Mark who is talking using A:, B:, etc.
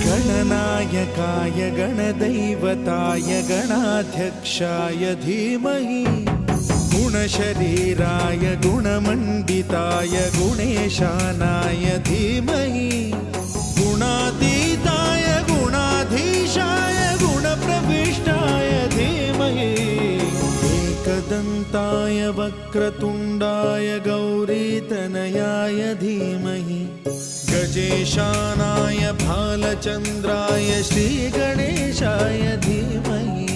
A: गणनायकाय गणदैवताय गणाध्यक्षाय धीमहि गुणशरीराय गुणमण्डिताय गुणेशानाय धीमहि गुणातीताय गुणाधीशाय गुणप्रविष्टाय धीमहि एकदन्ताय वक्रतुण्डाय गौरीतनयाय धीमहि गजेशानाय भालचन्द्राय श्रीगणेशाय धीमहि